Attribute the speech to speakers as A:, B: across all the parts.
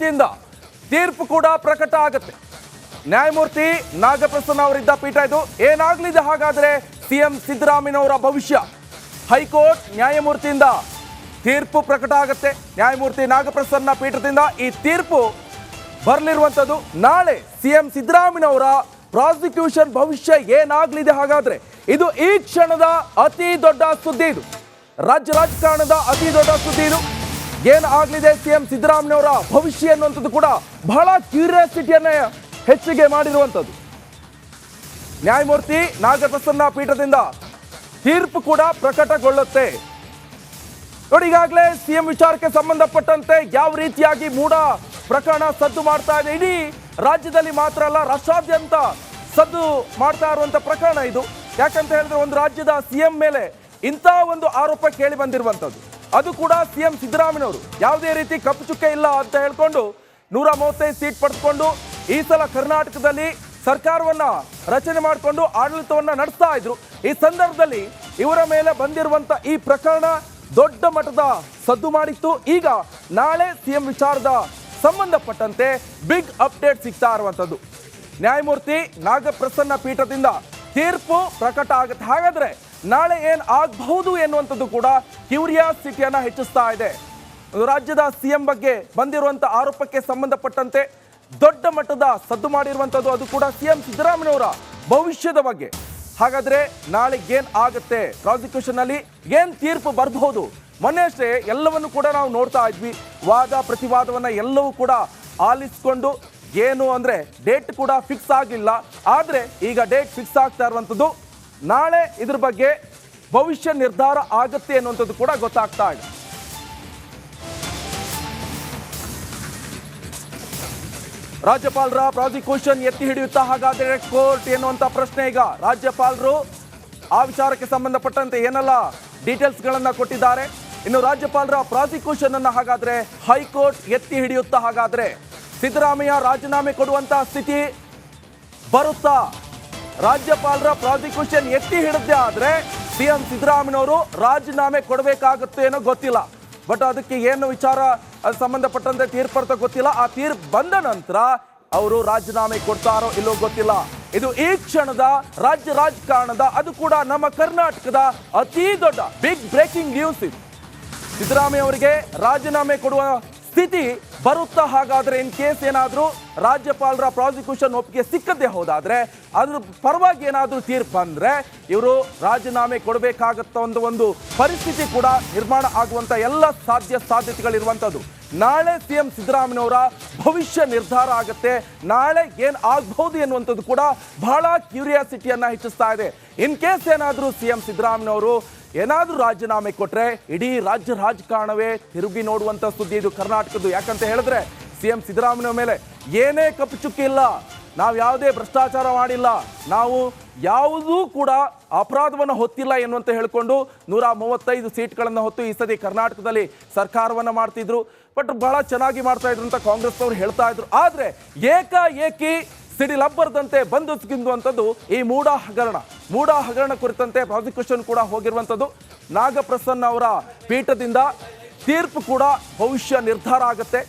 A: ನ್ಯಾಯಮೂರ್ತಿಯಿಂದ ತೀರ್ಪು ಕೂಡ ಪ್ರಕಟ ಆಗುತ್ತೆ. ನ್ಯಾಯಮೂರ್ತಿ ನಾಗಪ್ರಸನ್ನ ಅವರಿದ್ದ ಪೀಠ ಇದು. ಏನಾಗ್ಲಿದೆ ಹಾಗಾದ್ರೆ ಸಿಎಂ ಸಿದ್ದರಾಮಯ್ಯನವರ ಭವಿಷ್ಯ? ಹೈಕೋರ್ಟ್ ನ್ಯಾಯಮೂರ್ತಿಯಿಂದ ತೀರ್ಪು ಪ್ರಕಟ ಆಗುತ್ತೆ. ನ್ಯಾಯಮೂರ್ತಿ ನಾಗಪ್ರಸನ್ನ ಪೀಠದಿಂದ ಈ ತೀರ್ಪು ಬರಲಿರುವಂಥದ್ದು. ನಾಳೆ ಸಿಎಂ ಸಿದ್ದರಾಮಯ್ಯನವರ ಪ್ರಾಸಿಕ್ಯೂಷನ್ ಭವಿಷ್ಯ ಏನಾಗ್ಲಿದೆ ಹಾಗಾದ್ರೆ? ಇದು ಈ ಕ್ಷಣದ ಅತಿ ದೊಡ್ಡ ಸುದ್ದಿ. ಇದು ರಾಜ್ಯ ರಾಜಕಾರಣದ ಅತಿ ದೊಡ್ಡ ಸುದ್ದಿ. ಇದು ಏನ್ ಆಗ್ಲಿದೆ ಸಿಎಂ ಸಿದ್ದರಾಮಯ್ಯನವರ ಭವಿಷ್ಯ ಅನ್ನುವಂಥದ್ದು ಕೂಡ ಬಹಳ ಕ್ಯೂರಿಯಾಸಿಟಿಯನ್ನ ಹೆಚ್ಚಿಗೆ ಮಾಡಿರುವಂಥದ್ದು. ನ್ಯಾಯಮೂರ್ತಿ ನಾಗಪ್ರಸನ್ನ ಪೀಠದಿಂದ ತೀರ್ಪು ಕೂಡ ಪ್ರಕಟಗೊಳ್ಳುತ್ತೆ. ನೋಡಿ, ಈಗಾಗಲೇ ಸಿಎಂ ವಿಚಾರಕ್ಕೆ ಸಂಬಂಧಪಟ್ಟಂತೆ ಯಾವ ರೀತಿಯಾಗಿ ಮೂಡ ಪ್ರಕರಣ ಸದ್ದು ಮಾಡ್ತಾ ಇದೆ. ಇಡೀ ರಾಜ್ಯದಲ್ಲಿ ಮಾತ್ರ ಅಲ್ಲ, ರಾಷ್ಟ್ರಾದ್ಯಂತ ಸದ್ದು ಮಾಡ್ತಾ ಇರುವಂತ ಪ್ರಕರಣ ಇದು. ಯಾಕಂತ ಹೇಳಿದ್ರೆ ಒಂದು ರಾಜ್ಯದ ಸಿಎಂ ಮೇಲೆ ಇಂಥ ಒಂದು ಆರೋಪ ಕೇಳಿ ಬಂದಿರುವಂತದ್ದು, ಅದು ಕೂಡ ಸಿಎಂ ಸಿದ್ದರಾಮಯ್ಯನವರು ಯಾವುದೇ ರೀತಿ ಕಪ್ಪು ಚುಕ್ಕೆ ಇಲ್ಲ ಅಂತ ಹೇಳ್ಕೊಂಡು 135 ಸೀಟ್ ಪಡೆದುಕೊಂಡು ಈ ಸಲ ಕರ್ನಾಟಕದಲ್ಲಿ ಸರ್ಕಾರವನ್ನ ರಚನೆ ಮಾಡಿಕೊಂಡು ಆಡಳಿತವನ್ನ ನಡೆಸ್ತಾ ಇದ್ರು. ಈ ಸಂದರ್ಭದಲ್ಲಿ ಇವರ ಮೇಲೆ ಬಂದಿರುವಂತ ಈ ಪ್ರಕರಣ ದೊಡ್ಡ ಮಟ್ಟದ ಸದ್ದು ಮಾಡಿತ್ತು. ಈಗ ನಾಳೆ ಸಿಎಂ ವಿಚಾರದ ಸಂಬಂಧಪಟ್ಟಂತೆ ಬಿಗ್ ಅಪ್ಡೇಟ್ ಸಿಗ್ತಾ ಇರುವಂತದ್ದು. ನ್ಯಾಯಮೂರ್ತಿ ನಾಗಪ್ರಸನ್ನ ಪೀಠದಿಂದ ತೀರ್ಪು ಪ್ರಕಟ ಆಗುತ್ತೆ. ಹಾಗಾದ್ರೆ ನಾಳೆ ಏನ್ ಆಗಬಹುದು ಎನ್ನುವಂಥದ್ದು ಕೂಡ ಕ್ಯೂರಿಯಾಸಿಟಿಯನ್ನ ಹೆಚ್ಚಿಸ್ತಾ ಇದೆ. ರಾಜ್ಯದ ಸಿಎಂ ಬಗ್ಗೆ ಬಂದಿರುವಂತ ಆರೋಪಕ್ಕೆ ಸಂಬಂಧಪಟ್ಟಂತೆ ದೊಡ್ಡ ಮಟ್ಟದ ಸದ್ದು ಮಾಡಿರುವಂಥದ್ದು, ಅದು ಕೂಡ ಸಿಎಂ ಸಿದ್ದರಾಮಯ್ಯನವರ ಭವಿಷ್ಯದ ಬಗ್ಗೆ. ಹಾಗಾದ್ರೆ ನಾಳೆ ಏನ್ ಆಗುತ್ತೆ, ಪ್ರಾಸಿಕ್ಯೂಷನ್ ಅಲ್ಲಿ ಏನ್ ತೀರ್ಪು ಬರಬಹುದು? ಮೊನ್ನೆ ಅಷ್ಟೇ ಎಲ್ಲವನ್ನು ಕೂಡ ನಾವು ನೋಡ್ತಾ ಇದ್ವಿ, ವಾದ ಪ್ರತಿವಾದವನ್ನ ಎಲ್ಲವೂ ಕೂಡ ಆಲಿಸ್ಕೊಂಡು ಏನು ಅಂದ್ರೆ ಡೇಟ್ ಕೂಡ ಫಿಕ್ಸ್ ಆಗಲಿಲ್ಲ. ಆದ್ರೆ ಈಗ ಡೇಟ್ ಫಿಕ್ಸ್ ಆಗ್ತಾ ಇರುವಂಥದ್ದು. ನಾಳೆ ಇದ್ರ ಬಗ್ಗೆ ಭವಿಷ್ಯ ನಿರ್ಧಾರ ಆಗುತ್ತೆ ಅನ್ನುವಂಥದ್ದು ಕೂಡ ಗೊತ್ತಾಗ್ತಾ ಇದೆ. ರಾಜ್ಯಪಾಲರ ಪ್ರಾಸಿಕ್ಯೂಷನ್ ಎತ್ತಿ ಹಿಡಿಯುತ್ತಾ ಹಾಗಾದ್ರೆ ಕೋರ್ಟ್ ಎನ್ನುವಂತ ಪ್ರಶ್ನೆ. ಈಗ ರಾಜ್ಯಪಾಲರು ಆ ವಿಚಾರಕ್ಕೆ ಸಂಬಂಧಪಟ್ಟಂತೆ ಏನೆಲ್ಲ ಡೀಟೇಲ್ಸ್ ಗಳನ್ನ ಕೊಟ್ಟಿದ್ದಾರೆ. ಇನ್ನು ರಾಜ್ಯಪಾಲರ ಪ್ರಾಸಿಕ್ಯೂಷನ್ ಅನ್ನ ಹಾಗಾದ್ರೆ ಹೈಕೋರ್ಟ್ ಎತ್ತಿ ಹಿಡಿಯುತ್ತಾ ಹಾಗಾದ್ರೆ ಸಿದ್ದರಾಮಯ್ಯ ರಾಜೀನಾಮೆ ಕೊಡುವಂತ ಸ್ಥಿತಿ ಬರುತ್ತಾ? ರಾಜ್ಯಪಾಲರ ಪ್ರಾಸಿಕ್ಯೂಷನ್ ಎತ್ತಿ ಹಿಡಿದೇ ಆದ್ರೆ ಸಿಎಂ ಸಿದ್ದರಾಮಯ್ಯನವರು ರಾಜೀನಾಮೆ ಕೊಡಬೇಕಾಗುತ್ತೆ ಏನೋ ಗೊತ್ತಿಲ್ಲ. ಬಟ್ ಅದಕ್ಕೆ ಏನು ವಿಚಾರ ಅದು ಸಂಬಂಧಪಟ್ಟಂತೆ ತೀರ್ಪರ್ತ ಗೊತ್ತಿಲ್ಲ. ಆ ತೀರ್ಪು ಬಂದ ನಂತರ ಅವರು ರಾಜೀನಾಮೆ ಕೊಡ್ತಾರೋ ಇಲ್ಲೋ ಗೊತ್ತಿಲ್ಲ. ಇದು ಈ ಕ್ಷಣದ ರಾಜ್ಯ ರಾಜಕಾರಣದ, ಅದು ಕೂಡ ನಮ್ಮ ಕರ್ನಾಟಕದ ಅತಿ ದೊಡ್ಡ ಬಿಗ್ ಬ್ರೇಕಿಂಗ್ ನ್ಯೂಸ್ ಇದು. ಸಿದ್ದರಾಮಯ್ಯ ಅವರಿಗೆ ರಾಜೀನಾಮೆ ಕೊಡುವ ಸ್ಥಿತಿ ಬರುತ್ತಾ ಹಾಗಾದ್ರೆ? ಇನ್ ಕೇಸ್ ಏನಾದರೂ ರಾಜ್ಯಪಾಲರ ಪ್ರಾಸಿಕ್ಯೂಷನ್ ಒಪ್ಪಿಗೆ ಸಿಕ್ಕದೆ ಹೋದಾದ್ರೆ, ಅದ್ರ ಪರವಾಗಿ ಏನಾದರೂ ತೀರ್ಪು ಬಂದ್ರೆ ಇವರು ರಾಜೀನಾಮೆ ಕೊಡಬೇಕಾಗತ್ತ ಒಂದು ಪರಿಸ್ಥಿತಿ ಕೂಡ ನಿರ್ಮಾಣ ಆಗುವಂತ ಎಲ್ಲ ಸಾಧ್ಯತೆಗಳಿರುವಂಥದ್ದು. ನಾಳೆ ಸಿಎಂ ಸಿದ್ದರಾಮಯ್ಯನವರ ಭವಿಷ್ಯ ನಿರ್ಧಾರ ಆಗುತ್ತೆ. ನಾಳೆ ಏನ್ ಆಗಬಹುದು ಎನ್ನುವಂಥದ್ದು ಕೂಡ ಬಹಳ ಕ್ಯೂರಿಯಾಸಿಟಿಯನ್ನ ಹೆಚ್ಚಿಸ್ತಾ ಇದೆ. ಇನ್ ಕೇಸ್ ಏನಾದರೂ ಸಿಎಂ ಸಿದ್ದರಾಮಯ್ಯನವರು ಏನಾದರೂ ರಾಜೀನಾಮೆ ಕೊಟ್ರೆ ಇಡೀ ರಾಜ್ಯ ರಾಜಕಾರಣವೇ ತಿರುಗಿ ನೋಡುವಂತ ಸುದ್ದಿ ಇದು ಕರ್ನಾಟಕದ್ದು. ಯಾಕಂತ ಹೇಳಿದ್ರೆ ಸಿಎಂ ಸಿದ್ದರಾಮಯ್ಯ ಮೇಲೆ ಏನೇ ಕಪ್ಪು ಚುಕ್ಕಿ ಇಲ್ಲ, ನಾವು ಯಾವುದೇ ಭ್ರಷ್ಟಾಚಾರ ಮಾಡಿಲ್ಲ, ನಾವು ಯಾವುದೂ ಕೂಡ ಅಪರಾಧವನ್ನು ಹೊತ್ತಿಲ್ಲ ಎನ್ನುವಂತ ಹೇಳ್ಕೊಂಡು 135 ಸೀಟ್ಗಳನ್ನು ಹೊತ್ತು ಈ ಸತಿ ಕರ್ನಾಟಕದಲ್ಲಿ ಸರ್ಕಾರವನ್ನ ಮಾಡ್ತಿದ್ರು. ಬಟ್ ಬಹಳ ಚೆನ್ನಾಗಿ ಮಾಡ್ತಾ ಇದ್ರು ಅಂತ ಕಾಂಗ್ರೆಸ್ ಅವರು ಹೇಳ್ತಾ ಇದ್ರು. ಆದ್ರೆ ಏಕಾಏಕಿ ಸಿಡಿಲಬ್ಬರದಂತೆ ಬಂದು ಸಿಗುವಂಥದ್ದು ಈ ಮೂಡ ಹಗರಣ ಕುರಿತಂತೆ ಪ್ರಾಸಿಕ್ಯೂಷನ್ ಕೂಡ ಹೋಗಿರುವಂಥದ್ದು. ನಾಗಪ್ರಸನ್ನ ಅವರ ಪೀಠದಿಂದ ತೀರ್ಪು ಕೂಡ ಭವಿಷ್ಯ ನಿರ್ಧಾರ ಆಗುತ್ತೆ.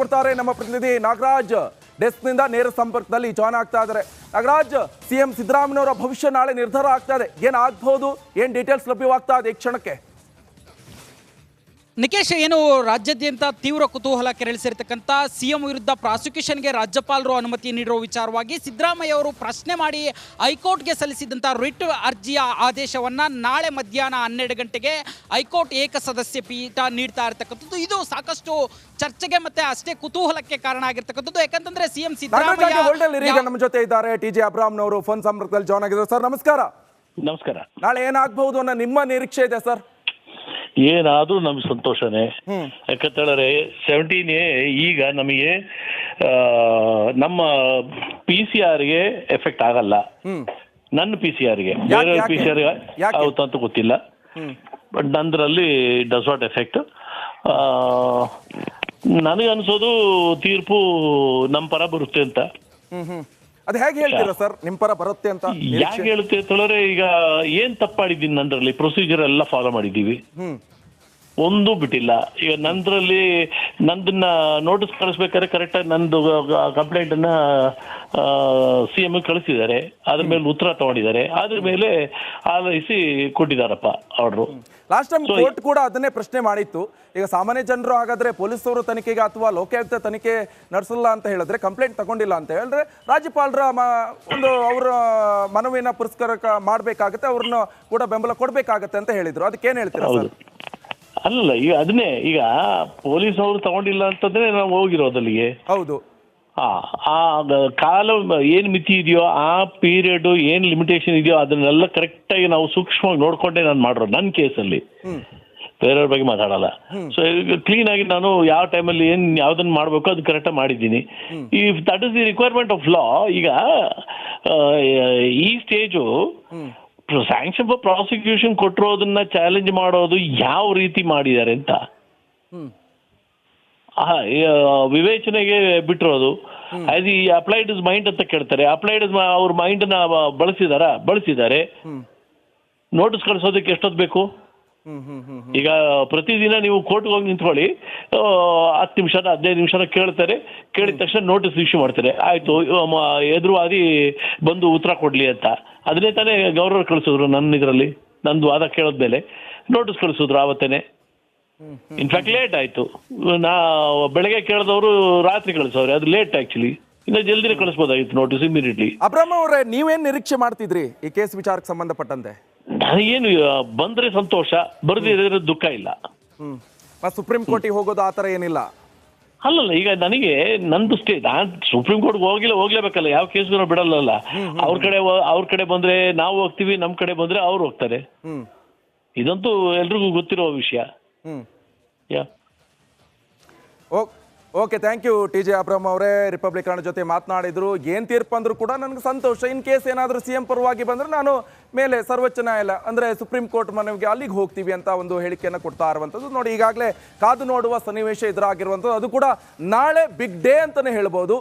A: ಕೊಡ್ತಾರೆ ನಮ್ಮ ಪ್ರತಿನಿಧಿ ನಾಗರಾಜ್, ಡೆಸ್ಕ್ ನಿಂದ ನೇರ ಸಂಪರ್ಕದಲ್ಲಿ ಜಾಯ್ನ್ ಆಗ್ತಾ ಇದ್ದಾರೆ. ನಾಗರಾಜ್, ಸಿಎಂ ಸಿದ್ದರಾಮಯ್ಯನವರ ಭವಿಷ್ಯ ನಾಳೆ ನಿರ್ಧಾರ ಆಗ್ತಾ ಇದೆ, ಏನ್ ಆಗ್ಬಹುದು, ಏನ್ ಡೀಟೇಲ್ಸ್ ಲಭ್ಯವಾಗ್ತಾ ಇದೆ ಈ ಕ್ಷಣಕ್ಕೆ?
B: ನಿಕೇಶ್, ಏನು ರಾಜ್ಯಾದ್ಯಂತ ತೀವ್ರ ಕುತೂಹಲ ಕೆರಳಿಸಿರ್ತಕ್ಕಂಥ ಸಿಎಂ ವಿರುದ್ಧ ಪ್ರಾಸಿಕ್ಯೂಷನ್ಗೆ ರಾಜ್ಯಪಾಲರು ಅನುಮತಿ ನೀಡಿರುವ ವಿಚಾರವಾಗಿ ಸಿದ್ದರಾಮಯ್ಯ ಅವರು ಪ್ರಶ್ನೆ ಮಾಡಿ ಹೈಕೋರ್ಟ್ಗೆ ಸಲ್ಲಿಸಿದಂಥ ರಿಟ್ ಅರ್ಜಿಯ ಆದೇಶವನ್ನು ನಾಳೆ ಮಧ್ಯಾಹ್ನ 12 ಗಂಟೆಗೆ ಹೈಕೋರ್ಟ್ ಏಕಸದಸ್ಯ ಪೀಠ ನೀಡ್ತಾ ಇರತಕ್ಕಂಥದ್ದು. ಇದು ಸಾಕಷ್ಟು ಚರ್ಚೆಗೆ ಮತ್ತೆ ಅಷ್ಟೇ ಕುತೂಹಲಕ್ಕೆ ಕಾರಣ ಆಗಿರ್ತಕ್ಕಂಥದ್ದು. ಯಾಕಂತಂದ್ರೆ ಸಿಎಂ ಸಿದ್ದರಾಮಯ್ಯ
A: ನಮ್ಮ ಜೊತೆ ಇದ್ದಾರೆ. ಟಿ.ಜೆ. ಅಬ್ರಾಮ್ನವರು ಫೋನ್ ಸಂಪರ್ಕದಲ್ಲಿ ಜಾಯ್ನ್ ಆಗಿದ್ದಾರೆ. ಸರ್ ನಮಸ್ಕಾರ.
C: ನಮಸ್ಕಾರ.
A: ನಾಳೆ ಏನಾಗಬಹುದು ಅನ್ನೋ ನಿಮ್ಮ ನಿರೀಕ್ಷೆ ಇದೆ ಸರ್?
C: ಏನಾದ್ರೂ ನಮ್ಗೆ ಸಂತೋಷನೇ. ಯಾಕಂತೇಳಿದ್ರೆ 17A ಈಗ ನಮಗೆ ನಮ್ಮ PCR-ಗೆ ಎಫೆಕ್ಟ್ ಆಗಲ್ಲ. ನನ್ನ PCR-ಗೆ, ಬೇರೆ PCR-ಗೆ ಆಗುತ್ತ ಅಂತ ಗೊತ್ತಿಲ್ಲ. ಬಟ್ ನಂದ್ರಲ್ಲಿ ಡಸ್ ನಾಟ್ ಎಫೆಕ್ಟ್. ನನಗೆ ಅನ್ಸೋದು ತೀರ್ಪು ನಮ್ಮ ಪರ ಬರುತ್ತೆ ಅಂತ.
A: ಅದು ಹೇಗೆ ಹೇಳ್ತೀರಾ ಸರ್, ನಿಮ್ ಪರ ಬರುತ್ತೆ ಅಂತ?
C: ಯಾಕೆ ಹೇಳುತ್ತೆ ಅಂತಂದ್ರೆ, ಈಗ ಏನ್ ತಪ್ಪಾಡಿದ್ದೀನಿ, ನಂದ್ರಲ್ಲಿ ಪ್ರೊಸೀಜರ್ ಎಲ್ಲ ಫಾಲೋ ಮಾಡಿದ್ದೀವಿ. ಒಂದು ಬಿಟ್ಟಿಲ್ಲ. ಈಗ ನಂದನ್ನ ನೋಟಿಸ್ ಕಳಿಸ್ಬೇಕಾದ್ರೆ ಕರೆಕ್ಟಾಗಿ ನಂದು ಕಂಪ್ಲೇಂಟ್ ಅನ್ನ CM ಕಳಿಸಿದ್ದಾರೆ. ಅದ್ರ ಮೇಲೆ ಉತ್ತರ ತಗೊಂಡಿದ್ದಾರೆ. ಅದ್ರ ಮೇಲೆ ಆಲೈಸಿ ಕೊಟ್ಟಿದ್ದಾರಪ್ಪ ಆರ್ಡ್ರು.
A: ಲಾಸ್ಟ್ ಟೈಮ್ ಕೋರ್ಟ್ ಕೂಡ ಅದನ್ನೇ ಪ್ರಶ್ನೆ ಮಾಡಿತ್ತು. ಈಗ ಸಾಮಾನ್ಯ ಜನರು ಹಾಗಾದ್ರೆ ಪೊಲೀಸರು ತನಿಖೆಗೆ ಅಥವಾ ಲೋಕಾಯುಕ್ತ ತನಿಖೆ ನಡೆಸಲ್ಲ ಅಂತ ಹೇಳಿದ್ರೆ, ಕಂಪ್ಲೇಂಟ್ ತಗೊಂಡಿಲ್ಲ ಅಂತ ಹೇಳಿದ್ರೆ ರಾಜ್ಯಪಾಲರ ಒಂದು ಅವರ ಮನವಿನ ಪುರಸ್ಕಾರ ಮಾಡಬೇಕಾಗತ್ತೆ, ಅವ್ರನ್ನ ಕೂಡ ಬೆಂಬಲ ಕೊಡಬೇಕಾಗತ್ತೆ ಅಂತ ಹೇಳಿದ್ರು. ಅದಕ್ಕೇನು ಹೇಳ್ತೀರಾ ಸರ್?
C: ಅಲ್ಲ, ಈಗ ಅದನ್ನೇ ಈಗ ಪೊಲೀಸ್ ಅವರು ತಗೊಂಡಿಲ್ಲ ಅಂತಂದ್ರೆ ನಾವು ಹೋಗಿರೋದು ಅಲ್ಲಿಗೆ.
A: ಹೌದು.
C: ಆ ಕಾಲ ಏನ್ ಮಿತಿ ಇದೆಯೋ, ಆ ಪೀರಿಯಡ್ ಏನ್ ಲಿಮಿಟೇಷನ್ ಇದೆಯೋ ಅದನ್ನೆಲ್ಲ ಕರೆಕ್ಟ್ ಆಗಿ ನಾವು ಸೂಕ್ಷ್ಮವಾಗಿ ನೋಡ್ಕೊಂಡೆ ನಾನು ಮಾಡಿರೋದು ನನ್ನ ಕೇಸಲ್ಲಿ. ಬೇರೆಯವ್ರ ಬಗ್ಗೆ ಮಾತಾಡಲ್ಲ. ಸೊ ಕ್ಲೀನ್ ಆಗಿ ನಾನು ಯಾವ ಟೈಮಲ್ಲಿ ಯಾವ್ದನ್ನ ಮಾಡ್ಬೇಕು ಅದು ಕರೆಕ್ಟಾಗಿ ಮಾಡಿದ್ದೀನಿ. If that is the requirement of law. ಈಗ ಈ ಸ್ಟೇಜು ಸ್ಯಾಂಕ್ಷನ್ ಫಾರ್ ಪ್ರಾಸಿಕ್ಯೂಷನ್ ಕೊಟ್ಟಿರೋದನ್ನ ಚಾಲೆಂಜ್ ಮಾಡೋದು ಯಾವ ರೀತಿ ಮಾಡಿದ್ದಾರೆ ಅಂತ ವಿವೇಚನೆಗೆ ಬಿಟ್ಟಿರೋದು. Has he applied his mind ಅಂತ ಕೇಳ್ತಾರೆ. ಅಪ್ಲೈಡ್ ಇಸ್ ಅವ್ರ ಮೈಂಡ್ನ ಬಳಸಿದ್ದಾರೆ. ನೋಟಿಸ್ ಕಳಿಸೋದಕ್ಕೆ ಎಷ್ಟೊತ್ತು ಬೇಕು? ಈಗ ಪ್ರತಿದಿನ ನೀವು ಕೋರ್ಟ್ಗೆ ಹೋಗಿ ನಿಂತ್ಕೊಳ್ಳಿ, 10 ನಿಮಿಷ 15 ನಿಮಿಷ ಕೇಳ್ತಾರೆ. ಕೇಳಿದ ತಕ್ಷಣ ನೋಟಿಸ್ ಇಶ್ಯೂ ಮಾಡ್ತಾರೆ. ಆಯ್ತು, ಎದುರುವಾದಿ ಬಂದು ಉತ್ತರ ಕೊಡ್ಲಿ ಅಂತ. ಅದನ್ನೇ ತಾನೇ ಗವರ್ನರ್ ಕಳಿಸಿದ್ರು ನನ್ನ ಇದರಲ್ಲಿ. ನಂದು ವಾದ ಕೇಳೋದ್ಮೇಲೆ ನೋಟಿಸ್ ಕಳಿಸಿದ್ರು ಆವತ್ತೇನೆ. ಇನ್ಫ್ಯಾಕ್ಟ್ ಲೇಟ್ ಆಯ್ತು. ಬೆಳಗ್ಗೆ ಕೇಳಿದವರು ರಾತ್ರಿ ಕಳಿಸೋರು, ಅದು ಲೇಟ್ ಆಕ್ಚುಲಿ. ಇನ್ನು ಜಲ್ದಿನೇ ಕಳಿಸ್ಬೋದಾಗಿತ್ತು ನೋಟಿಸ್ ಇಮಿಡಿಯೇಟ್ಲಿ.
A: ಅಬ್ರಾಮ್ ಅವರೇ, ನೀವೇನ್ ನಿರೀಕ್ಷೆ ಮಾಡ್ತಿದ್ರಿ ಈ ಕೇಸ್ ವಿಚಾರಕ್ಕೆ ಸಂಬಂಧಪಟ್ಟಂತೆ?
C: ನನಗೇನು ಬಂದ್ರೆ ಸಂತೋಷ, ಬರೆದಿದ್ರೆ ದುಃಖ ಇಲ್ಲ.
A: ಸುಪ್ರೀಂ ಕೋರ್ಟಿಗೆ ಹೋಗೋದು ಆತರ ಏನಿಲ್ಲ?
C: ಅಲ್ಲಲ್ಲ, ಈಗ ನನಗೆ ನಂದು ನಾನು ಸುಪ್ರೀಂ ಕೋರ್ಟ್ಗೆ ಹೋಗ್ಲೇಬೇಕಲ್ಲ. ಯಾವ ಕೇಸ್ಗೂ ಬಿಡಲ್ಲ. ಅವ್ರ ಕಡೆ ಬಂದ್ರೆ ನಾವು ಹೋಗ್ತೀವಿ, ನಮ್ ಕಡೆ ಬಂದ್ರೆ ಅವ್ರು ಹೋಗ್ತಾರೆ. ಇದಂತೂ ಎಲ್ರಿಗೂ ಗೊತ್ತಿರೋ ವಿಷಯ.
A: ಓಕೆ, ಥ್ಯಾಂಕ್ ಯು TJ ಅಬ್ರಾಮ್ ಅವರೇ. ರಿಪಬ್ಲಿಕನ್ ಜೊತೆ ಮಾತನಾಡಿದ್ರು. ಏನ್ ತೀರ್ಪು ಅಂದ್ರೂ ಕೂಡ ನನಗೆ ಸಂತೋಷ. ಇನ್ ಕೇಸ್ ಏನಾದರೂ CM ಪರವಾಗಿ ಬಂದ್ರೆ ನಾನು ಮೇಲೆ ಸರ್ವೋಚ್ಚ ನ್ಯಾಯಾಲಯ ಅಂದ್ರೆ ಸುಪ್ರೀಂ ಕೋರ್ಟ್ ಮನವಿಗೆ ಅಲ್ಲಿಗೆ ಹೋಗ್ತೀವಿ ಅಂತ ಒಂದು ಹೇಳಿಕೆಯನ್ನು ಕೊಡ್ತಾ ಇರುವಂಥದ್ದು ನೋಡಿ. ಈಗಾಗಲೇ ಕಾದು ನೋಡುವ ಸನ್ನಿವೇಶ ಎದುರಾಗಿರುವಂಥದ್ದು. ಅದು ಕೂಡ ನಾಳೆ ಬಿಗ್ ಡೇ ಅಂತಾನೆ ಹೇಳ್ಬೋದು.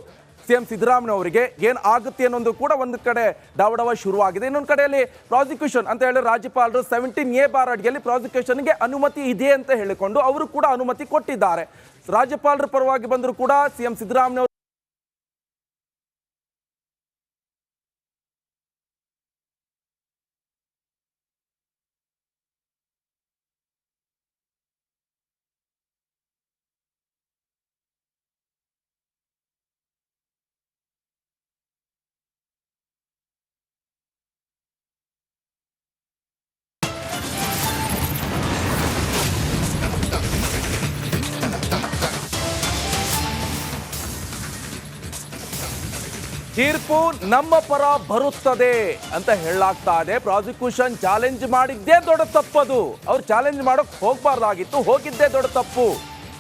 A: CM ಸಿದ್ದರಾಮಯ್ಯ ಅವರಿಗೆ ಏನ್ ಆಗುತ್ತೆ ಅನ್ನೋದು ಕೂಡ ಒಂದು ಕಡೆ ಡಾವಡವ ಶುರುವಾಗಿದೆ. ಇನ್ನೊಂದು ಕಡೆಯಲ್ಲಿ ಪ್ರಾಸಿಕ್ಯೂಷನ್ ಅಂತ ಹೇಳಿ ರಾಜ್ಯಪಾಲರು 17A ಅಡಿಯಲ್ಲಿ ಪ್ರಾಸಿಕ್ಯೂಷನ್ಗೆ ಅನುಮತಿ ಇದೆ ಅಂತ ಹೇಳಿಕೊಂಡು ಅವರು ಕೂಡ ಅನುಮತಿ ಕೊಟ್ಟಿದ್ದಾರೆ. ರಾಜ್ಯಪಾಲರ ಪರವಾಗಿ ಬಂದರೂ ಕೂಡ CM ಸಿದ್ದರಾಮಯ್ಯ ತೀರ್ಪು ನಮ್ಮ ಪರ ಬರುತ್ತದೆ ಅಂತ ಹೇಳಲಾಗ್ತಾ ಇದೆ. ಪ್ರಾಸಿಕ್ಯೂಷನ್ ಚಾಲೆಂಜ್ ಮಾಡಿದ್ದೇ ದೊಡ್ಡ ತಪ್ಪದು. ಅವ್ರು ಚಾಲೆಂಜ್ ಮಾಡೋಕೆ ಹೋಗಬಾರ್ದಾಗಿತ್ತು, ಹೋಗಿದ್ದೇ ದೊಡ್ಡ ತಪ್ಪು.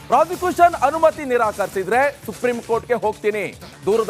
A: ಪ್ರಾಸಿಕ್ಯೂಷನ್ ಅನುಮತಿ ನಿರಾಕರಿಸಿದ್ರೆ ಸುಪ್ರೀಂ ಕೋರ್ಟ್ಗೆ ಹೋಗ್ತೀನಿ, ದೂರದ